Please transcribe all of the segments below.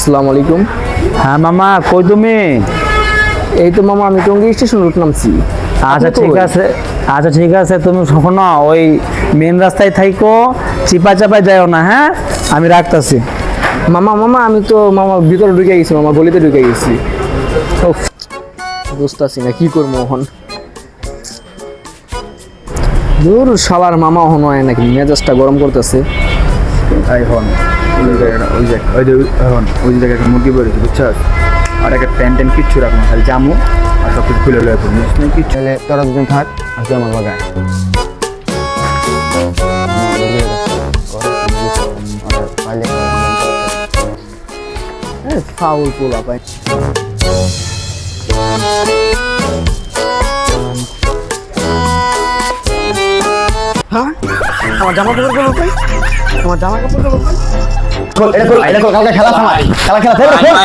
আসসালামু আলাইকুম। হ্যাঁ মামা, কই তুমি? এই তো মামা, আমি টঙ্গী স্টেশন রুট নামছি। আচ্ছা আপনি ঠিক কই? আছে, আচ্ছা ঠিক আছে, তুমি শোনো, ওই মেন রাস্তায় থাইকো, চিপায় চাপায় যাও না, হ্যাঁ? আমি রাখতেছি। মামা মামা আমি তো মামা ভিতরে ঢুকে গেছি, মামা গলিতে ঢুকে গেছি। উফ, বুঝতেছি না কি করবো এখন। দূর শালার মামা হন হয় নাকি, মেজাজটা গরম করতেছে। এই হন ওই জায়গাটা, ওই জায়গায় একটা মুরগি বেরোছে, বুঝছস? আর একটা প্যান্ট ট্যান্ট কিচ্ছু রাখবো না, খালি জামু আর সব কিছু খুলে লয়ে পড়বো, কিচ্ছু। তাহলে তোরা দুজন থাক আর তুই আমার বাগায়। ফাউল পোলা পাই। হ্যাঁ, আমার জামা কাপড় গুলো পাই, আমার জামা কাপড় গুলো পাই। কালকে খেলা সময় খেলা খেলা খেলা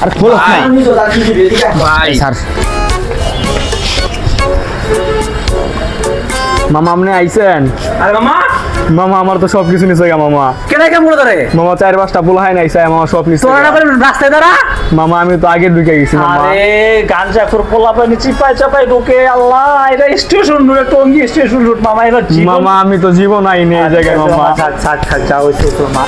আর খোল স্যার মামা আপনি আইছেন? আরে মামা, মামা আমার তো সব কিছু নিছে গা মামা। কেন কেমন ধরে? মামা 4-5টা পোলা হয় নাই স্যার, মামা সব নিছে তোরা না গা। করে রাস্তায় দাঁড়া। মামা আমি তো আগে ঢুকে গেছি মামা। আরে গাঞ্জা খোর পোলা পানি চিপায় চাপায় ঢোকে, আল্লাহ, এটা station root, Tongi station root মামা, এটা জীবন। মামা আমি তো জীবন আইনি এই জায়গায় মামা। থাক থাক থাক, যাও হইছে তোর মা।